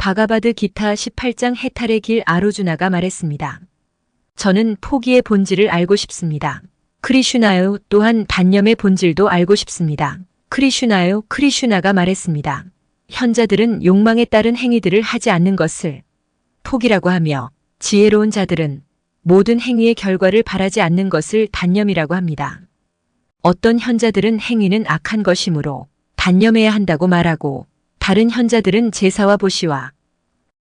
바가바드 기타 18장 해탈의 길. 아르주나가 말했습니다. 저는 포기의 본질을 알고 싶습니다. 크리슈나요, 또한 단념의 본질도 알고 싶습니다. 크리슈나요, 크리슈나가 말했습니다. 현자들은 욕망에 따른 행위들을 하지 않는 것을 포기라고 하며, 지혜로운 자들은 모든 행위의 결과를 바라지 않는 것을 단념이라고 합니다. 어떤 현자들은 행위는 악한 것이므로 단념해야 한다고 말하고, 다른 현자들은 제사와 보시와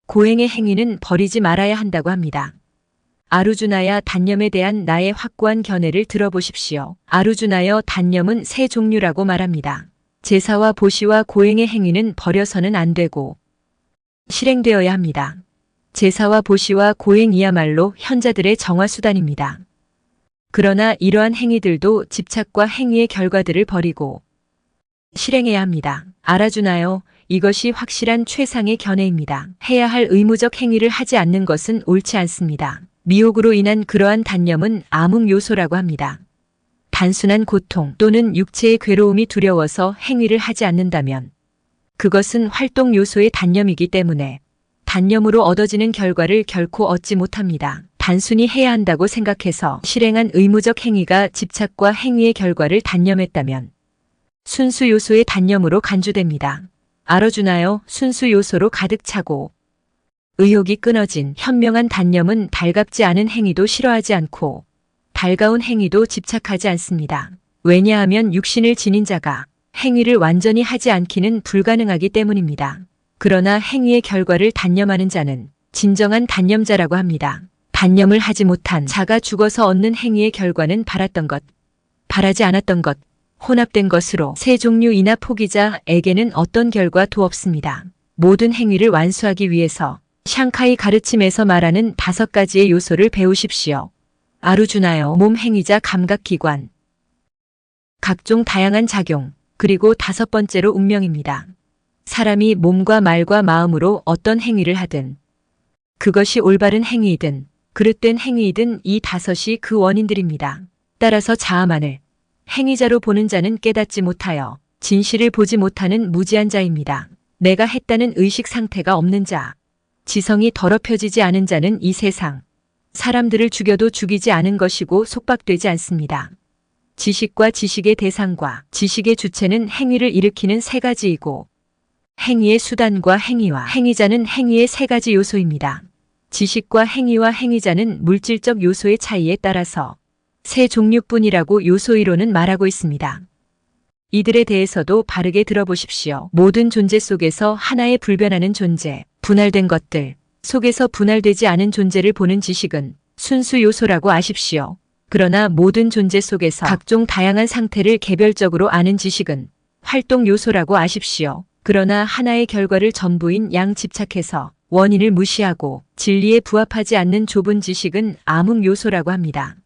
고행의 행위는 버리지 말아야 한다고 합니다. 아르주나야, 단념에 대한 나의 확고한 견해를 들어보십시오. 아르주나여, 단념은 세 종류라고 말합니다. 제사와 보시와 고행의 행위는 버려서는 안 되고 실행되어야 합니다. 제사와 보시와 고행이야말로 현자들의 정화수단입니다. 그러나 이러한 행위들도 집착과 행위의 결과들을 버리고 실행해야 합니다. 알아주나요? 이것이 확실한 최상의 견해입니다. 해야 할 의무적 행위를 하지 않는 것은 옳지 않습니다. 미혹으로 인한 그러한 단념은 암흑 요소라고 합니다. 단순한 고통 또는 육체의 괴로움이 두려워서 행위를 하지 않는다면 그것은 활동 요소의 단념이기 때문에 단념으로 얻어지는 결과를 결코 얻지 못합니다. 단순히 해야 한다고 생각해서 실행한 의무적 행위가 집착과 행위의 결과를 단념했다면 순수 요소의 단념으로 간주됩니다. 알아주나요? 순수 요소로 가득 차고 의욕이 끊어진 현명한 단념은 달갑지 않은 행위도 싫어하지 않고 달가운 행위도 집착하지 않습니다. 왜냐하면 육신을 지닌 자가 행위를 완전히 하지 않기는 불가능하기 때문입니다. 그러나 행위의 결과를 단념하는 자는 진정한 단념자라고 합니다. 단념을 하지 못한 자가 죽어서 얻는 행위의 결과는 바랐던 것, 바라지 않았던 것, 혼합된 것으로 세 종류이나 포기자에게는 어떤 결과도 없습니다. 모든 행위를 완수하기 위해서 샹카이 가르침에서 말하는 5가지의 요소를 배우십시오. 아르주나요, 몸, 행위자, 감각기관, 각종 다양한 작용, 그리고 5번째로 운명입니다. 사람이 몸과 말과 마음으로 어떤 행위를 하든 그것이 올바른 행위이든 그릇된 행위이든 이 5이 그 원인들입니다. 따라서 자아만을 행위자로 보는 자는 깨닫지 못하여 진실을 보지 못하는 무지한 자입니다. 내가 했다는 의식 상태가 없는 자, 지성이 더럽혀지지 않은 자는 이 세상 사람들을 죽여도 죽이지 않은 것이고 속박되지 않습니다. 지식과 지식의 대상과 지식의 주체는 행위를 일으키는 3가지이고 행위의 수단과 행위와 행위자는 행위의 3가지 요소입니다. 지식과 행위와 행위자는 물질적 요소의 차이에 따라서 3 종류뿐이라고 요소이론은 말하고 있습니다. 이들에 대해서도 바르게 들어보십시오. 모든 존재 속에서 하나의 불변하는 존재, 분할된 것들 속에서 분할되지 않은 존재를 보는 지식은 순수 요소라고 아십시오. 그러나 모든 존재 속에서 각종 다양한 상태를 개별적으로 아는 지식은 활동 요소라고 아십시오. 그러나 하나의 결과를 전부인 양 집착해서 원인을 무시하고 진리에 부합하지 않는 좁은 지식은 암흑 요소라고 합니다.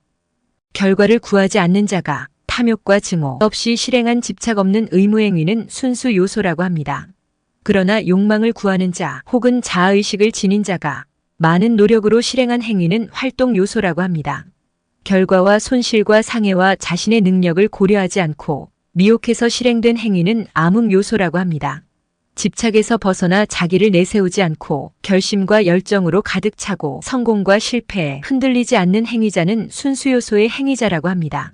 결과를 구하지 않는 자가 탐욕과 증오 없이 실행한 집착 없는 의무행위는 순수 요소라고 합니다. 그러나 욕망을 구하는 자 혹은 자아의식을 지닌 자가 많은 노력으로 실행한 행위는 활동 요소라고 합니다. 결과와 손실과 상해와 자신의 능력을 고려하지 않고 미혹해서 실행된 행위는 암흑 요소라고 합니다. 집착에서 벗어나 자기를 내세우지 않고 결심과 열정으로 가득 차고 성공과 실패에 흔들리지 않는 행위자는 순수 요소의 행위자라고 합니다.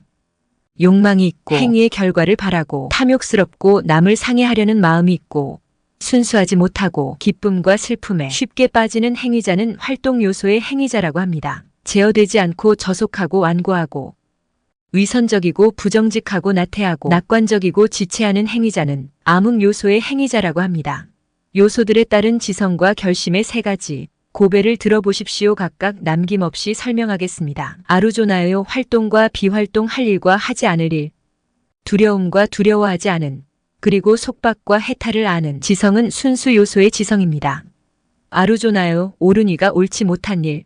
욕망이 있고 행위의 결과를 바라고 탐욕스럽고 남을 상해하려는 마음이 있고 순수하지 못하고 기쁨과 슬픔에 쉽게 빠지는 행위자는 활동 요소의 행위자라고 합니다. 제어되지 않고 저속하고 완고하고 위선적이고 부정직하고 나태하고 낙관적이고 지체하는 행위자는 암흑 요소의 행위자라고 합니다. 요소들에 따른 지성과 결심의 3가지 고배를 들어보십시오. 각각 남김없이 설명하겠습니다. 아르조나요, 활동과 비활동, 할 일과 하지 않을 일, 두려움과 두려워하지 않은, 그리고 속박과 해탈을 아는 지성은 순수 요소의 지성입니다. 아르조나요, 옳은 이가 옳지 못한 일,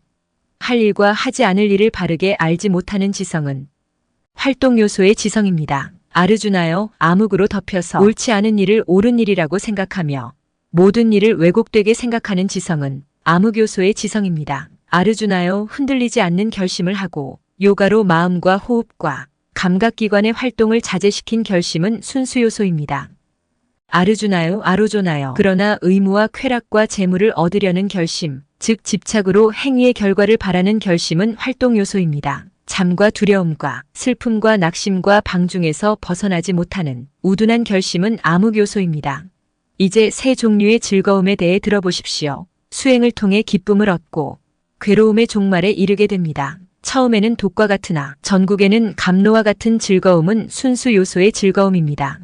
할 일과 하지 않을 일을 바르게 알지 못하는 지성은 활동 요소의 지성입니다. 아르주나요, 암흑으로 덮여서 옳지 않은 일을 옳은 일이라고 생각하며 모든 일을 왜곡되게 생각하는 지성은 암흑 요소의 지성입니다. 아르주나요, 흔들리지 않는 결심을 하고 요가로 마음과 호흡과 감각기관의 활동을 자제시킨 결심은 순수 요소입니다. 아르주나요, 아로조나요. 그러나 의무와 쾌락과 재물을 얻으려는 결심, 즉 집착으로 행위의 결과를 바라는 결심은 활동 요소입니다. 잠과 두려움과 슬픔과 낙심과 방중에서 벗어나지 못하는 우둔한 결심은 암흑 요소입니다. 이제 세 종류의 즐거움에 대해 들어보십시오. 수행을 통해 기쁨을 얻고 괴로움의 종말에 이르게 됩니다. 처음에는 독과 같으나 전국에는 감로와 같은 즐거움은 순수 요소의 즐거움입니다.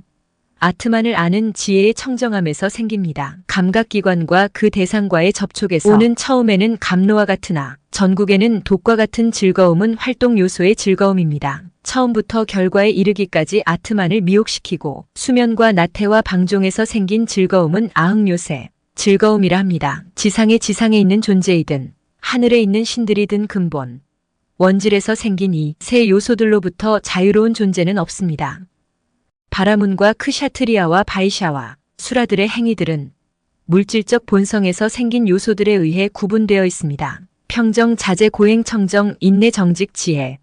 아트만을 아는 지혜의 청정함에서 생깁니다. 감각기관과 그 대상과의 접촉에서 오는 처음에는 감로와 같으나 전국에는 독과 같은 즐거움은 활동 요소의 즐거움입니다. 처음부터 결과에 이르기까지 아트만을 미혹시키고 수면과 나태와 방종에서 생긴 즐거움은 아흥요새, 즐거움이라 합니다. 지상에 있는 존재이든 하늘에 있는 신들이든 근본, 원질에서 생긴 이 세 요소들로부터 자유로운 존재는 없습니다. 바라문과 크샤트리아와 바이샤와 수라들의 행위들은 물질적 본성에서 생긴 요소들에 의해 구분되어 있습니다. 평정, 자제, 고행, 청정, 인내, 정직, 지혜,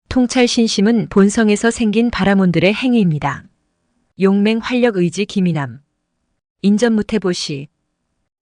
통찰, 신심은 본성에서 생긴 바라몬들의 행위입니다. 용맹, 활력, 의지, 기민함, 인전무태보시,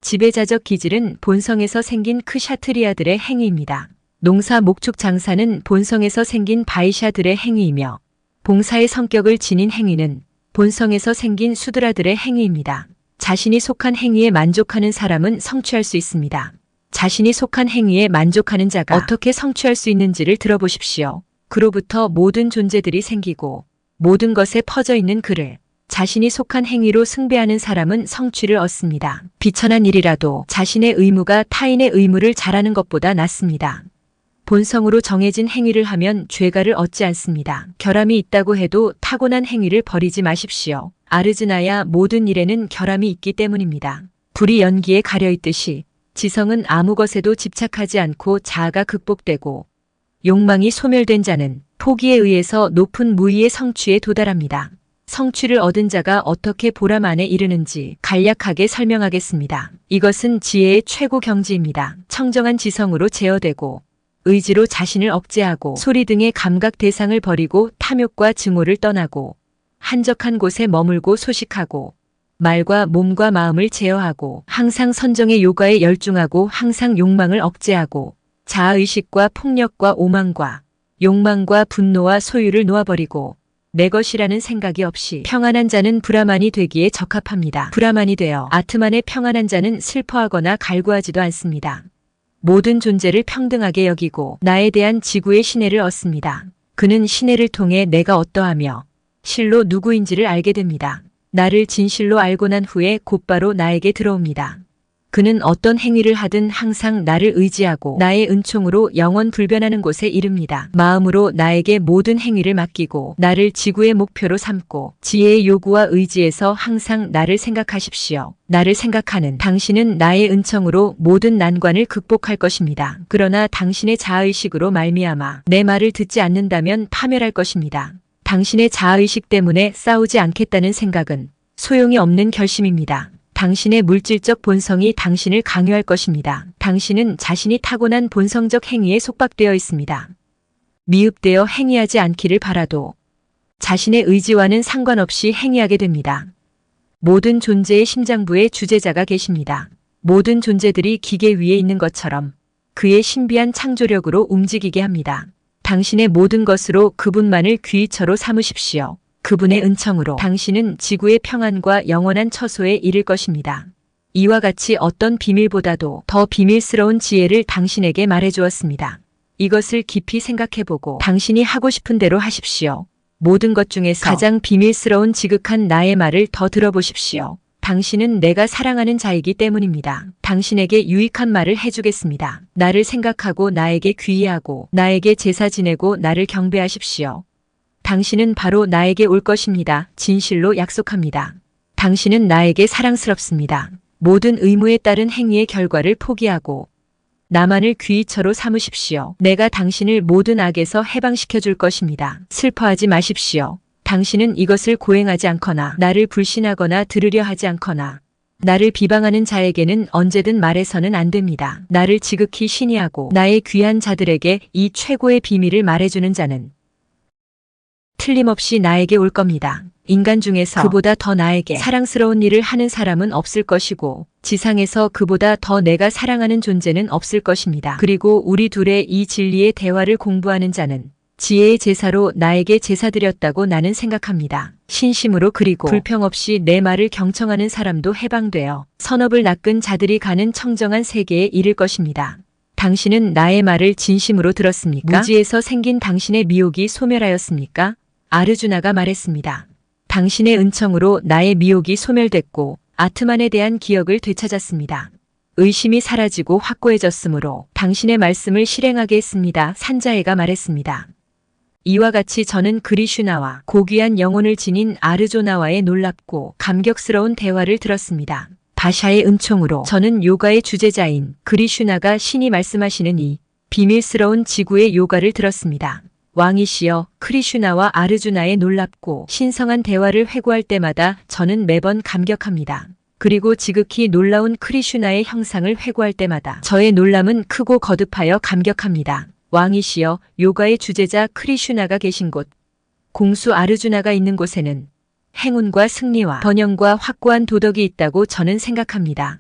지배자적 기질은 본성에서 생긴 크샤트리아들의 행위입니다. 농사, 목축, 장사는 본성에서 생긴 바이샤들의 행위이며 봉사의 성격을 지닌 행위는 본성에서 생긴 수드라들의 행위입니다. 자신이 속한 행위에 만족하는 사람은 성취할 수 있습니다. 자신이 속한 행위에 만족하는 자가 어떻게 성취할 수 있는지를 들어보십시오. 그로부터 모든 존재들이 생기고 모든 것에 퍼져 있는 그를 자신이 속한 행위로 숭배하는 사람은 성취를 얻습니다. 비천한 일이라도 자신의 의무가 타인의 의무를 잘하는 것보다 낫습니다. 본성으로 정해진 행위를 하면 죄가를 얻지 않습니다. 결함이 있다고 해도 타고난 행위를 버리지 마십시오. 아르즈나야, 모든 일에는 결함이 있기 때문입니다. 불이 연기에 가려 있듯이 지성은 아무 것에도 집착하지 않고 자아가 극복되고 욕망이 소멸된 자는 포기에 의해서 높은 무의의 성취에 도달합니다. 성취를 얻은 자가 어떻게 보람 안에 이르는지 간략하게 설명하겠습니다. 이것은 지혜의 최고 경지입니다. 청정한 지성으로 제어되고 의지로 자신을 억제하고 소리 등의 감각 대상을 버리고 탐욕과 증오를 떠나고 한적한 곳에 머물고 소식하고 말과 몸과 마음을 제어하고 항상 선정의 요가에 열중하고 항상 욕망을 억제하고 자아의식과 폭력과 오만과 욕망과 분노와 소유를 놓아버리고 내 것이라는 생각이 없이 평안한 자는 브라만이 되기에 적합합니다. 브라만이 되어 아트만의 평안한 자는 슬퍼하거나 갈구하지도 않습니다. 모든 존재를 평등하게 여기고 나에 대한 지구의 신뢰를 얻습니다. 그는 신뢰를 통해 내가 어떠하며 실로 누구인지를 알게 됩니다. 나를 진실로 알고 난 후에 곧바로 나에게 들어옵니다. 그는 어떤 행위를 하든 항상 나를 의지하고 나의 은총으로 영원 불변하는 곳에 이릅니다. 마음으로 나에게 모든 행위를 맡기고 나를 지구의 목표로 삼고 지혜의 요구와 의지에서 항상 나를 생각하십시오. 나를 생각하는 당신은 나의 은총으로 모든 난관을 극복할 것입니다. 그러나 당신의 자아의식으로 말미암아 내 말을 듣지 않는다면 파멸할 것입니다. 당신의 자아의식 때문에 싸우지 않겠다는 생각은 소용이 없는 결심입니다. 당신의 물질적 본성이 당신을 강요할 것입니다. 당신은 자신이 타고난 본성적 행위에 속박되어 있습니다. 미흡되어 행위하지 않기를 바라도 자신의 의지와는 상관없이 행위하게 됩니다. 모든 존재의 심장부에 주재자가 계십니다. 모든 존재들이 기계 위에 있는 것처럼 그의 신비한 창조력으로 움직이게 합니다. 당신의 모든 것으로 그분만을 귀의처로 삼으십시오. 그분의 은총으로 당신은 지구의 평안과 영원한 처소에 이를 것입니다. 이와 같이 어떤 비밀보다도 더 비밀스러운 지혜를 당신에게 말해주었습니다. 이것을 깊이 생각해보고 당신이 하고 싶은 대로 하십시오. 모든 것 중에서 가장 비밀스러운 지극한 나의 말을 더 들어보십시오. 당신은 내가 사랑하는 자이기 때문입니다. 당신에게 유익한 말을 해주겠습니다. 나를 생각하고 나에게 귀의하고 나에게 제사 지내고 나를 경배하십시오. 당신은 바로 나에게 올 것입니다. 진실로 약속합니다. 당신은 나에게 사랑스럽습니다. 모든 의무에 따른 행위의 결과를 포기하고 나만을 귀의처로 삼으십시오. 내가 당신을 모든 악에서 해방시켜 줄 것입니다. 슬퍼하지 마십시오. 당신은 이것을 고행하지 않거나 나를 불신하거나 들으려 하지 않거나 나를 비방하는 자에게는 언제든 말해서는 안 됩니다. 나를 지극히 신의하고 나의 귀한 자들에게 이 최고의 비밀을 말해주는 자는 틀림없이 나에게 올 겁니다. 인간 중에서 그보다 더 나에게 사랑스러운 일을 하는 사람은 없을 것이고 지상에서 그보다 더 내가 사랑하는 존재는 없을 것입니다. 그리고 우리 둘의 이 진리의 대화를 공부하는 자는 지혜의 제사로 나에게 제사 드렸다고 나는 생각합니다. 신심으로 그리고 불평 없이 내 말을 경청하는 사람도 해방되어 선업을 낚은 자들이 가는 청정한 세계에 이를 것입니다. 당신은 나의 말을 진심으로 들었습니까? 무지에서 생긴 당신의 미혹이 소멸하였습니까? 아르주나가 말했습니다. 당신의 은총으로 나의 미혹이 소멸됐고 아트만에 대한 기억을 되찾았습니다. 의심이 사라지고 확고해졌으므로 당신의 말씀을 실행하게 했습니다. 산자해가 말했습니다. 이와 같이 저는 그리슈나와 고귀한 영혼을 지닌 아르조나와의 놀랍고 감격스러운 대화를 들었습니다. 바샤의 은총으로 저는 요가의 주제자인 그리슈나가 신이 말씀하시는 이 비밀스러운 지구의 요가를 들었습니다. 왕이시여, 크리슈나와 아르주나의 놀랍고 신성한 대화를 회고할 때마다 저는 매번 감격합니다. 그리고 지극히 놀라운 크리슈나의 형상을 회고할 때마다 저의 놀람은 크고 거듭하여 감격합니다. 왕이시여, 요가의 주제자 크리슈나가 계신 곳, 공수 아르주나가 있는 곳에는 행운과 승리와 번영과 확고한 도덕이 있다고 저는 생각합니다.